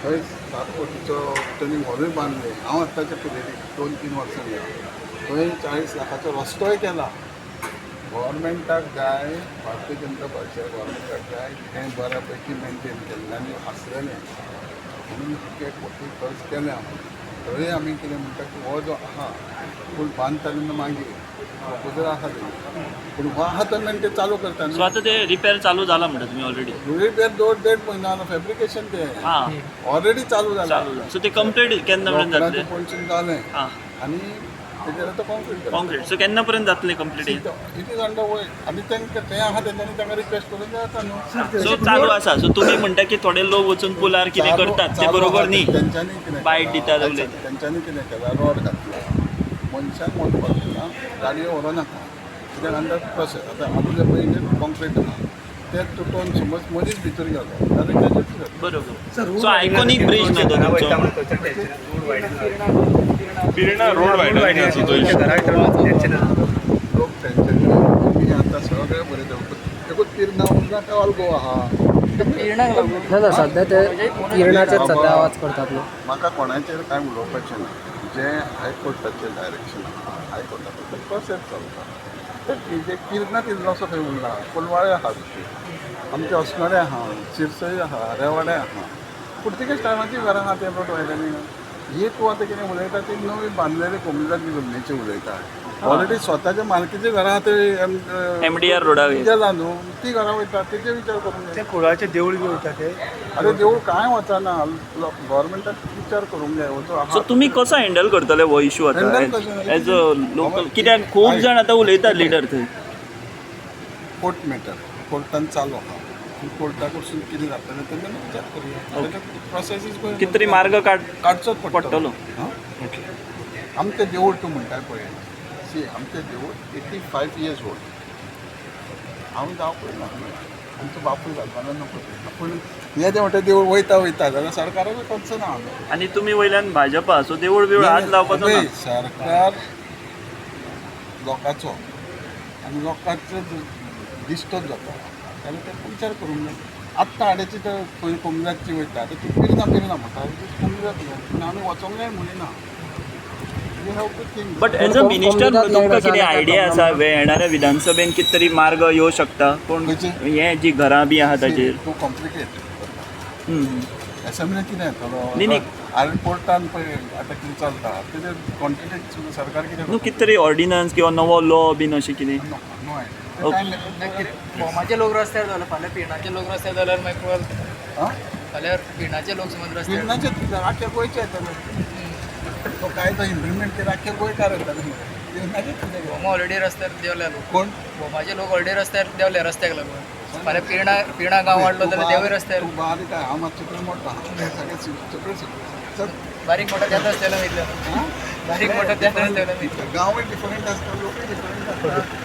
थंय 7 कोटीचो टर्निंग हॉलूय बांदले. हांव आत्ताच्या पिरियडीक 2-3 वर्सां गेला. थंय 40 लाखाचो रस्तोय केला. गव्हर्मेंटाक जाय, भारतीय जनता पक्षाच्या गव्हर्मेंटाक जाय हें बऱ्यापैकी मेंटेन केल्लें आनी आसलेलें म्हणून इतके कोटी खर्च केले आमी. थंय आमी कितें म्हणटा की हो जो आहा पूण बांदता तेन्ना मागीर प्रपोजल आहा तें पूण हो आहा तेन्ना ते चालू करता सो आता ते रिपेअर चालू झाला म्हणटा तुम्ही ऑलरेडी रिपेर 2-1.5 म्हयनो जालो फॅब्रिकेशन ते हां ऑलरेडी चालू जालें. सो ते कंप्लीट केन्ना पर्यंत जातले पंचीन जालें हां आनी तेजेर आतां कॉन्क्रीट कॉन्क्रीट सो केन्ना पर्यंत जातले कंप्लीट इट इज अंडर वय आनी तेंकां तें आहा तेंच्यांनी तांकां रिक्वेस्ट करून जाता न्हू. सो चालू आसा सो तुम्ही म्हणटा की थोडे लोक वचून पुलार कितें करतात ते बरोबर न्ही तेंच्यांनी कितें बायट दितात उलयतात. तेंच्यांनी कितें केलां रॉड घातला मनशाक वचपाक दिना गाडयो व्हरो नाका कित्याक अंडर प्रोसेस आतां आमचे पयलीं कॉन्क्रीट आहा ते तुटून समज मदींच भितर गेलो जाल्यार तेजेर बरोबर सो आयकॉनीक ब्रिज न्हू तो तुमचो पिरणा रोड वायडनींग लोक तेंच्यांनी आतां सगळें बरें जावं एकूच पिरणा उरना काय ऑल गोवा आहा ना सध्या ते किरणाचेच सध्या आवाज करतात लोक. म्हाका कोणाचेर कांय उलोवपाचें ना जें हायकोर्टाचें डायरेक्शन आहा हायकोर्टाचो प्रोसेस चलता जे किरणा तितलो असो खंय उरना कोलवाळे आहा आमचे अस्नोडे आहा शिरसय आहा रेवाडे आहा पुर्तुगेज टायमाची घरां आहा ते रोड वायडनींग ही तूं आतां कितें उलयता ती नवी बांदलेली कोमुलाची जमनीची उलयता ऑलरेडी स्वताच्या मालकीची घरां आहा ते MDR रोडार गेला न्हू ती घरां वयता तेजे विचार करूंक जाय. कुळाचे देवूळ बी वयता ते अरे देवूळ कांय वचना गव्हर्मेंटाक विचार करूंक जाय हो सो तुम्ही कसो हँडल करतले हो इशू आता Handle कशें? एज अ लोकल कित्याक खूब जाण आतां उलयतात लिडर थंय कोर्ट मॅटर कोर्टान चालू आहा कोर्टाक वचून कितें जातलें तेन्ना विचार करूया प्रोसेस इज गोयींग कितें तरी मार्ग काडचोच पडटलो हां आमचें देवूळ तूं म्हणटाय पळय सी आमचें देवूळ 85 years ओल्ड हांव जावं पळयना आमचो बापूय घालपाना नको पूण हे जें म्हणटा देवूळ वयता जाल्यार सरकाराकूय करचो ना हांव आनी तुमी वयल्यान भाजपा सो देवूळ बिवूळ हात लावपाचो ना सरकार लोकांचो आनी लोकांचो डिस्टर्ब जाता जाल्यार ते विचार करूंक जाय. आत्तां आड्याची तर खंय कोमलाची वयता आतां ती पिरना म्हणटा कोमलात पूण आमी वचोंक जाय म्हणिना you have to think. But as a minister तुमकां कितें आयडिया आसा येणाऱ्या विधानसभेन कितें तरी मार्ग येवं शकता पूण हे जी घरां बी आहा ताचेर तूं कॉम्प्लिकेट एसेंब्ली कितें येतलो न्ही, न्ही. आनी कोर्टान पळय आतां कितें चलता तेजेर कॉन्टिन्यू सरकार कितें न्हू कितें तरी ऑर्डिनन्स किंवा नवो लॉ बीन अशें कितें नो बोमाचे लोक रस्त्यार जाले फाल्यां पिणाचे लोक रस्त्यार जाल्यार मागीर पळय फाल्यां पिणाचे लोक समज रस्त्यार किरणाचे राखे गोंयचे येतले तो कायदो इम्प्लिमेंट केला राखे गोंयकार येतले किरणाचे कितें बोमा ऑलरेडी रस्त्यार देवल्या लोक कोण बोमाचे लोक ऑलरेडी रस्त्यार देवले रस्त्याक लागून फाल्यां पिणा गांव वाडलो जाल्यार देवूय रस्त्यार बारीक आहे हांव मातशें चुकून मोठा सगळें चुकून चल बारीक मोठा त्याच रस्त्याला वयतले बारीक मोठा त्याच रस्त्याला वयतले गांवूय डिफरंट आसता लोकूय डिफरंट आसता